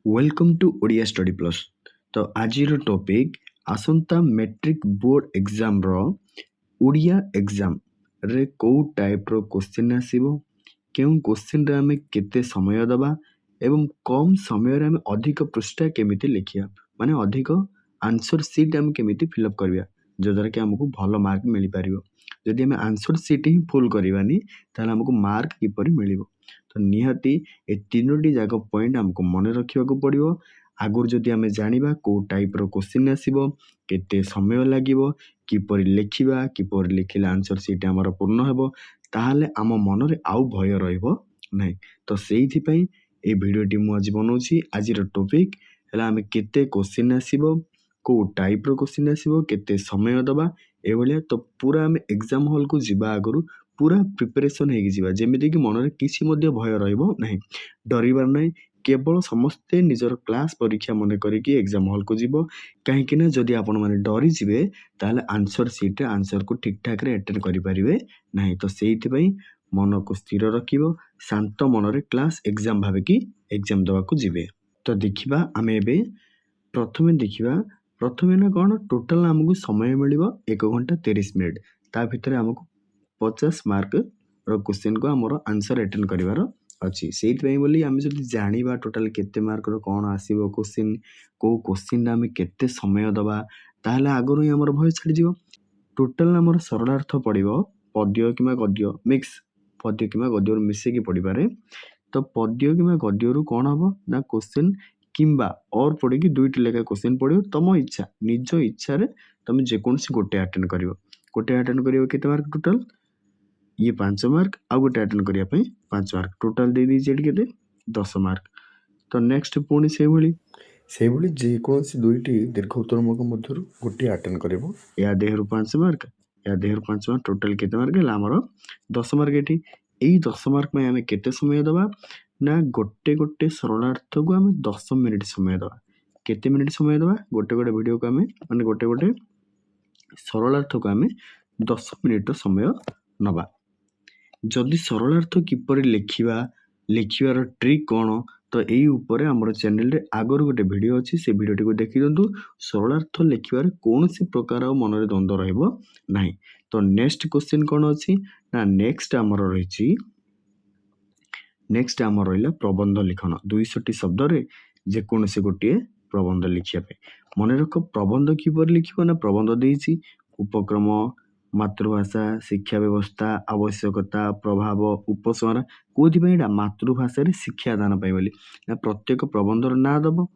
Welcome to Odia study plus. तो आज topic आसंता मैट्रिक बोर्ड एग्जाम रो ओडिया एग्जाम रे को टाइप रो क्वेश्चन आसीबो, केउं क्वेश्चन रे हमें केते समय दबा एवं कम समय रे हमें अधिक पृष्ठा केमिति लिखिया माने अधिक आंसर सीट हम केमिति फिलअप करबिया जो द्वारा कि हमको भलो मार्क मिल पारिबो। जदि हमें आंसर सीट ही फुल करबानी ताले हमको मार्क किपरि मिलिबो। तो निहाती ए तीनोटी जाक पॉइंट हमको मन रखा पड़ो। आगुरी जदि आमे जानिबा को टाइप रो क्वेश्चन आसीबो, केते समय लागिबो, किपरि लिखिबा, किपरि लिखिले आंसर सीट हमर पूर्ण हेबो, ताहाले आम मनरे आउ भय रहइबो नै। तो सेहिथि पई ए भिडियोटी मु आज बनौछि। आजिर टॉपिक हला आमे केते क्वेश्चन आसीबो, को टाइप रो क्वेश्चन आसीबो, केते समय दबा एभलिया। तो पूरा आमे एग्जाम हॉल को जिबा आगरु पूरा प्रिपरेशन हेकि जिबा, जेमिति कि मनरे किछि मध्ये भय रहइबो नै, डरिबार नै। केवल समस्ते निजर क्लास परीक्षा मन करिकी एग्जाम हॉल को जीवो। कहीं ना जदि आपण माने डरी जिवे ताले आंसर सीट आंसर को ठीक ठाक रे अटेंड करि परिबे नाही। तो सेहिथि पई मन को स्थिर रखिबो, शांत मनरे क्लास एग्जाम भाबे कि एग्जाम दवा को जीवे। तो देखिबा आमे एबे प्रथमे ना कोन टोटल हमको समय मिलिबो 1 घंटा 30 मिनिट। ता भितरे हमको 50 मार्क रो क्वेश्चन को हमर आंसर अटेंड करिवार अछि। सेहित पई बोली आमे जदि जानिबा टोटल केते मार्क रो कोन आसीबो क्वेश्चन, को क्वेश्चन आमे केते समय दबा, ताहले आगरु ही हमर भय छाडी जिवो। टोटल हमर सरलार्थ पडिबो पद्य किमा गद्य मिक्स, पद्य किमा गद्य मिसे की पडी पारे। तो पद्य किमा गद्य रु कोन हबो ना क्वेश्चन किंबा और पड़ी कि दुईटी लेखा क्वेश्चन पड़ो, तुम इच्छा निज इच्छा रे तुम जेकोसी गोटे अटेंड करिवो। गोटे अटेंड करिवो केते मार्क टोटल ये 5 मार्क, आ गोटे अटेंड करिया पई 5 मार्क, टोटल दे दी जेडी केते 10 मार्क। तो नेक्स्ट पुणी से भली जेकोसी दुईटी दीर्घ उत्तरमक मध्यरु गोटे अटेंड करिवो। या देहरु 5 मार्क, या देहरु 5 मार्क, टोटल केते मार्क हला हमर 10 मार्क। एठी एई 10 मार्क में हमें केते समय दबा ना गोटे गोटे सरलार्थ को हमें 10 मिनिट समय दबा। केते मिनिट समय दबा गोटे गोटे वीडियो को हमें माने गोटे गोटे सरलार्थ को हमें 10 मिनिट समय नबा। जदि सरलार्थ किपरि लिखिबार ट्रिक कोन, तो एई ऊपर हमर चैनल रे आगर गोटे वीडियो अछि, से वीडियोटी को देखि दंतु। सरलार्थ लिखिबार कोनोसी प्रकार मनरे द्वंद्व रहइबो नाही। तो नेक्स्ट क्वेश्चन कोन अछि ना नेक्स्ट हमर रहिछि, नेक्स्ट हमर रहिला प्रबंध लिखन 200 टी शब्द रे जे कोनोसी गोटे प्रबंध लिखिया पे। मन रख प्रबंध किपर लिखिबो ना प्रबंध देइछि उपक्रम, मातृभाषा, शिक्षा व्यवस्था, आवश्यकता, प्रभाव, उपसंहार कोथि पई एटा मातृभाषा रे शिक्षा दान पई बोली ना प्रत्येक प्रबंधर ना दबो।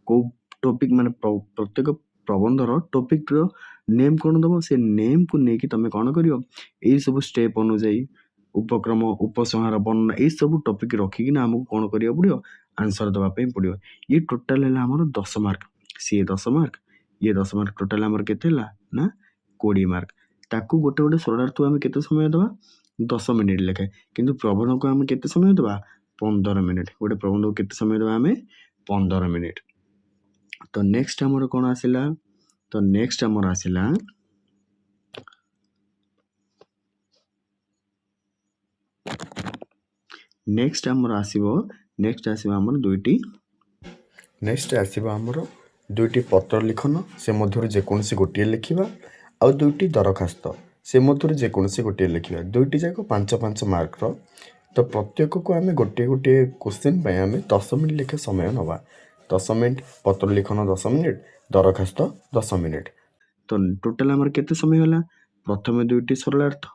को टॉपिक माने प्रत्येक प्रबंधर टॉपिक रो नेम कोन दबो, से नेम को नेकी तमे कोन करियो एई सब स्टेप अनुसार उपक्रम, उपसंहार, वर्णन ए सब टॉपिक रखिकी ना हमको कोन करिया पड़ियो आंसर दबा पई पड़ियो। ये टोटल है हमर 10 मार्क, सी 10 मार्क, ये 10 मार्क, टोटल हमर केते हला ना 20 मार्क। ताकू गोटे गोटे सरलार्थ हमें केते समय दबा 10 मिनिट लेखे, किंतु प्रबंध को हमें केते समय दबा 15 मिनिट। गोटे प्रबंध को केते समय दबा हमें 15 मिनिट। तो नेक्स्ट हमर कोन आसिला, तो नेक्स्ट हमर आसिला नेक्स्ट हमर आसीबो, नेक्स्ट आसीबो हमर दुईटी पत्र लिखन, से मध्यरु जेकोसी गोटे लिखिबा, आ दुईटी दरखास्त, से मध्यरु जेकोसी गोटे लिखिबा। दुईटी जाको 5-5 मार्क रो। तो प्रत्येक को हमें गोटे गोटे क्वेश्चन पय हमें 10 मिनिट लेखे समय नबा। 10 मिनिट पत्र लिखन, 10 मिनिट दरखास्त 10 मिनिट। तो टोटल हमर केते समय होला, प्रथमे दुईटी सरलार्थ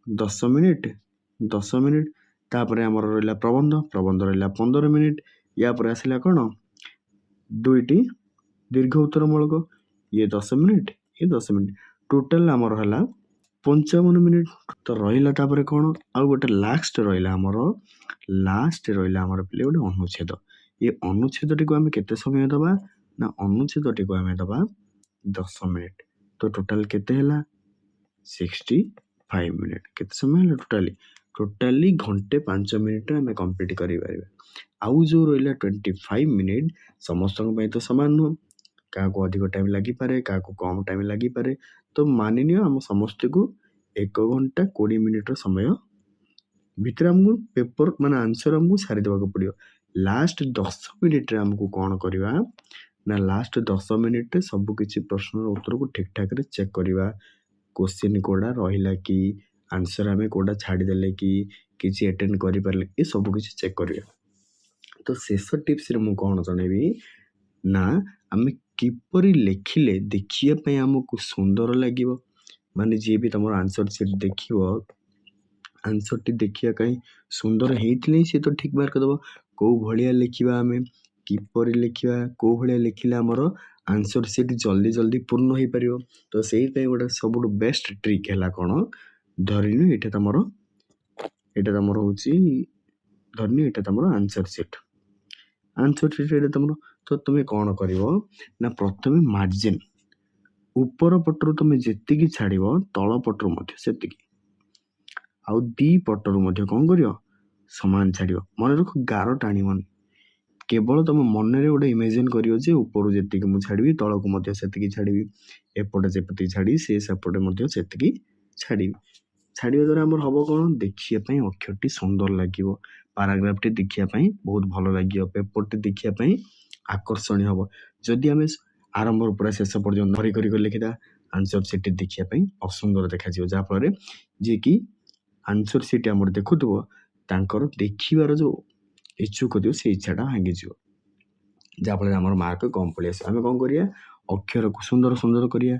10 मिनिट 10 मिनिट, तापरे हमर रहला प्रबंध, प्रबंध रहला 15 मिनिट। या पर आसिला कोन दुईटी दीर्घ उत्तरमूलक, ये 10 मिनिट, ये 10 मिनिट, टोटल हमर हला 55 मिनिट। तो रहिला तापरे कोन आ गोटे लास्ट रहिला हमर प्ले गोटे अनुच्छेद। ये अनुच्छेदटी को हमें केते समय दबा ना अनुच्छेदटी को हमें दबा 10 मिनिट। तो टोटल केते हला 65 मिनिट। केते समय हला टोटाली घंटे 5 मिनिट हमें कंप्लीट करि पारिबे। आउ जो रहिला 25 मिनिट समस्त पई तो समान नुह, का को अधिक टाइम लागि पारे, का को कम टाइम लागि पारे। तो मानि नियो हम समस्त को 1 घंटा 20 मिनिट रो समय भितर हमको पेपर माने आंसर हमको सारी देबा को पड़ियो। ଲାଷ୍ଟ 10 ମିନିଟ୍ରେ ଆମକୁ କ'ଣ କରିବା ନା ଲାଷ୍ଟ 10 ମିନିଟ୍ରେ ସବୁ କିଛି ପ୍ରଶ୍ନର ଉତ୍ତରକୁ ଠିକ୍ ଠାକ୍ରେ ଚେକ୍ କରିବା। କୋଶ୍ଚିନ୍ କୋଉଟା ରହିଲା କି ଆନ୍ସର୍ ଆମେ କୋଉଟା ଛାଡ଼ିଦେଲେ କି କିଛି ଆଟେଣ୍ଡ କରିପାରିଲେ ଏ ସବୁ କିଛି ଚେକ୍ କରିବା। ତ ଶେଷ ଟିପ୍ସରେ ମୁଁ କ'ଣ ଜଣେଇବି ନା ଆମେ କିପରି ଲେଖିଲେ ଦେଖିବା ପାଇଁ ଆମକୁ ସୁନ୍ଦର ଲାଗିବ। ମାନେ ଯିଏ ବି ତମର ଆନ୍ସର୍ ସିଟ୍ ଦେଖିବ ଆନ୍ସର୍ଟି ଦେଖିବା ପାଇଁ ସୁନ୍ଦର ହେଇଥିଲେ ହିଁ ସେ ତ ଠିକ୍ ମାର୍କ ଦେବ। କେଉଁ ଭଳିଆ ଲେଖିବା ଆମେ କିପରି ଲେଖିବା କେଉଁ ଭଳିଆ ଲେଖିଲେ ଆମର ଆନ୍ସର୍ ସିଟ୍ ଜଲ୍ଦି ଜଲ୍ଦି ପୂର୍ଣ୍ଣ ହେଇପାରିବ। ତ ସେଇଥିପାଇଁ ଗୋଟେ ସବୁଠୁ ବେଷ୍ଟ ଟ୍ରିକ୍ ହେଲା କ'ଣ ଧରିନିଅ ଏଇଟା ତମର ହେଉଛି ଧରିନିଅ ଏଇଟା ତମର ଆନ୍ସର୍ ସିଟ୍ ଏଇଟା ତମର। ତ ତୁମେ କ'ଣ କରିବ ନା ପ୍ରଥମେ ମାର୍ଜିନ୍ ଉପର ପଟରୁ ତୁମେ ଯେତିକି ଛାଡ଼ିବ ତଳ ପଟରୁ ମଧ୍ୟ ସେତିକି, ଆଉ ଦି ପଟରୁ ମଧ୍ୟ କ'ଣ କରିବ ସମାନ ଛାଡ଼ିବ। ମନେ ରଖ ଗାର ଟାଣିବନି, କେବଳ ତୁମ ମନରେ ଗୋଟେ ଇମାଜିନ୍ କରିବ ଯେ ଉପରୁ ଯେତିକି ମୁଁ ଛାଡ଼ିବି ତଳକୁ ମଧ୍ୟ ସେତିକି ଛାଡ଼ିବି, ଏପଟେ ଯେତିକି ଛାଡ଼ିବି ସେପଟେ ମଧ୍ୟ ସେତିକି ଛାଡ଼ିବି। ଛାଡ଼ିବା ଦ୍ୱାରା ଆମର ହେବ କ'ଣ ଦେଖିବା ପାଇଁ ଅକ୍ଷରଟି ସୁନ୍ଦର ଲାଗିବ, ପାରାଗ୍ରାଫଟି ଦେଖିବା ପାଇଁ ବହୁତ ଭଲ ଲାଗିବ, ପେପରଟି ଦେଖିବା ପାଇଁ ଆକର୍ଷଣୀୟ ହେବ। ଯଦି ଆମେ ଆରମ୍ଭରୁ ପୁରା ଶେଷ ପର୍ଯ୍ୟନ୍ତ ଧରି କରି ଲେଖିବା ଆନ୍ସର୍ ସିଟ୍ଟି ଦେଖିବା ପାଇଁ ଅସୁନ୍ଦର ଦେଖାଯିବ, ଯାହାଫଳରେ ଯିଏକି ଆନ୍ସର୍ ସିଟ୍ ଆମର ଦେଖୁଥିବ ତାଙ୍କର ଦେଖିବାର ଯେଉଁ ଇଚ୍ଛୁକ ଥିବ ସେ ଇଚ୍ଛାଟା ଭାଙ୍ଗିଯିବ, ଯାହାଫଳରେ ଆମର ମାର୍କ କମ୍ ପଳେଇ ଆସିବ। ଆମେ କ'ଣ କରିବା ଅକ୍ଷରକୁ ସୁନ୍ଦର ସୁନ୍ଦର କରିବା,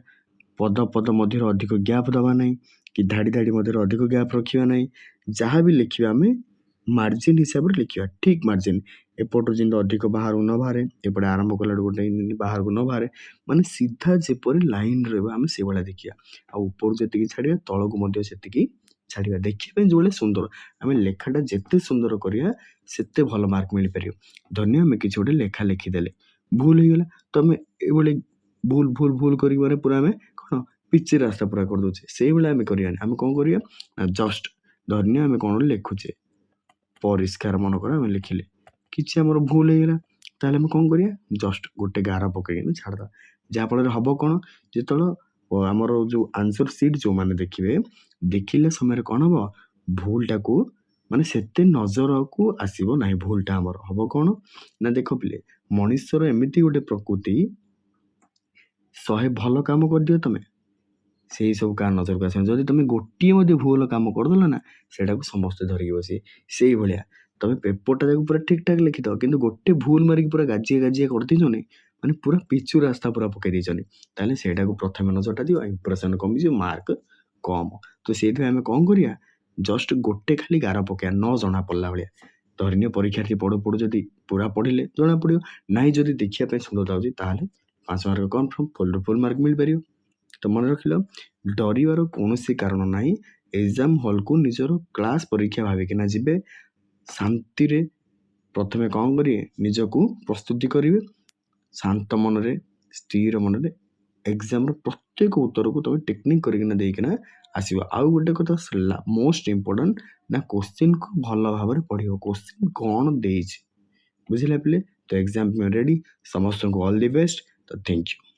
ପଦ ପଦ ମଧ୍ୟରେ ଅଧିକ ଗ୍ୟାପ୍ ଦେବା ନାହିଁ କି ଧାଡ଼ି ଧାଡ଼ି ମଧ୍ୟରେ ଅଧିକ ଗ୍ୟାପ୍ ରଖିବା ନାହିଁ। ଯାହା ବି ଲେଖିବା ଆମେ ମାର୍ଜିନ୍ ହିସାବରେ ଲେଖିବା, ଠିକ୍ ମାର୍ଜିନ୍, ଏପଟରୁ ଯେମିତି ଅଧିକ ବାହାରକୁ ନ ବାହାରେ ଏପଟେ ଆରମ୍ଭ କଲାଠୁ ଗୋଟେ ବାହାରକୁ ନ ବାହାରେ, ମାନେ ସିଧା ଯେପରି ଲାଇନ୍ ରହିବ ଆମେ ସେଇଭଳିଆ ଦେଖିବା। ଆଉ ଉପରୁ ଯେତିକି ଛାଡ଼ିବା ତଳକୁ ମଧ୍ୟ ସେତିକି ଛାଡ଼ିବା, ଦେଖିବା ପାଇଁ ଯେଉଁଭଳିଆ ସୁନ୍ଦର। ଆମେ ଲେଖାଟା ଯେତେ ସୁନ୍ଦର କରିବା ସେତେ ଭଲ ମାର୍କ ମିଳିପାରିବ। ଧନ୍ୟ ଆମେ କିଛି ଗୋଟେ ଲେଖା ଲେଖିଦେଲେ ଭୁଲ ହେଇଗଲା ତ ଆମେ ଏଇଭଳି ଭୁଲ କରିକି ମାନେ ପୁରା ଆମେ କ'ଣ ପିଚି ରାସ୍ତା ପୁରା କରିଦେଉଛେ, ସେଇଭଳିଆ ଆମେ କରିବାନି। ଆମେ କ'ଣ କରିବା ନା ଜଷ୍ଟ ଧନ୍ୟ ଆମେ କ'ଣ ଲେଖୁଛେ ପରିଷ୍କାର ମନେକର ଆମେ ଲେଖିଲେ କିଛି ଆମର ଭୁଲ ହେଇଗଲା ତାହେଲେ ଆମେ କ'ଣ କରିବା ଜଷ୍ଟ ଗୋଟେ ଗାର ପକେଇକିନା ଛାଡ଼ିଦେବା। ଯାହାଫଳରେ ହେବ କ'ଣ ଯେତେବେଳେ ଆମର ଯେଉଁ ଆନ୍ସର୍ ସିଟ୍ ଯେଉଁମାନେ ଦେଖିଲେ ସମୟରେ କ'ଣ ହେବ ଭୁଲଟାକୁ ମାନେ ସେତେ ନଜରକୁ ଆସିବ ନାହିଁ। ଭୁଲଟା ଆମର ହେବ କ'ଣ ନା ଦେଖ ପିଲେ ମଣିଷର ଏମିତି ଗୋଟେ ପ୍ରକୃତି 100 ଭଲ କାମ କରିଦିଅ ତମେ ସେଇ ସବୁ କାହା ନଜରକୁ ଆସିବ। ଯଦି ତମେ ଗୋଟିଏ ମଧ୍ୟ ଭୁଲ କାମ କରିଦେଲ ନା ସେଇଟାକୁ ସମସ୍ତେ ଧରିକି ବସିବେ। ସେଇଭଳିଆ ତମେ ପେପରଟା ଯାକୁ ପୁରା ଠିକ୍ ଠାକ୍ ଲେଖିଥାଅ କିନ୍ତୁ ଗୋଟେ ଭୁଲ ମାରିକି ପୁରା ଗାଜିଆ କରିଦେଇଛନ୍ତି ମାନେ ପୁରା ପିଚୁ ରାସ୍ତା ପୁରା ପକେଇ ଦେଇଛନ୍ତି, ତାହେଲେ ସେଇଟାକୁ ପ୍ରଥମେ ନଜରଟା ଦିଅ, ଇମ୍ପ୍ରେସନ୍ କମିଯିବ, ମାର୍କ କମ୍। ତ ସେଇଥିପାଇଁ ଆମେ କ'ଣ କରିବା ଜଷ୍ଟ ଗୋଟେ ଖାଲି ଗାର ପକେଇବା ନ ଜଣା ପଡ଼ିଲା ଭଳିଆ। ଧରିନିଅ ପରୀକ୍ଷାର୍ଥୀ ପଢ଼ୁ ଯଦି ପୁରା ପଢ଼ିଲେ ଜଣାପଡ଼ିବ, ନାହିଁ ଯଦି ଦେଖିବା ପାଇଁ ସୁନ୍ଦର ଲାଗୁଛି ତାହେଲେ 5 ମାର୍କ କନଫର୍ମ, ଫୁଲ୍ ମାର୍କ ମିଳିପାରିବ। ତ ମନେ ରଖିଲ ଡରିବାର କୌଣସି କାରଣ ନାହିଁ। ଏକ୍ଜାମ୍ ହଲ୍କୁ ନିଜର କ୍ଲାସ୍ ପରୀକ୍ଷା ଭାବିକିନା ଯିବେ, ଶାନ୍ତିରେ ପ୍ରଥମେ କ'ଣ କରିବେ ନିଜକୁ ପ୍ରସ୍ତୁତି କରିବେ, ଶାନ୍ତ ମନରେ ସ୍ଥିର ମନରେ ଏକ୍ଜାମ୍ର ପ୍ରତ୍ୟେକ ଉତ୍ତରକୁ ତୁମେ ଟେକ୍ନିକ୍ କରିକିନା ଦେଇକିନା ଆସିବ। ଆଉ ଗୋଟେ କଥା ମୋଷ୍ଟ ଇମ୍ପୋର୍ଟାଣ୍ଟ ନା କୋଶ୍ଚିନ୍କୁ ଭଲ ଭାବରେ ପଢ଼ିବ, କୋଶ୍ଚିନ୍ କ'ଣ ଦେଇଛି ବୁଝିଲା ପିଲେ। ତ ଏକ୍ଜାମ୍ ରେଡ଼ି, ସମସ୍ତଙ୍କୁ ଅଲ୍ ଦି ବେଷ୍ଟ। ତ ଥ୍ୟାଙ୍କ ୟୁ।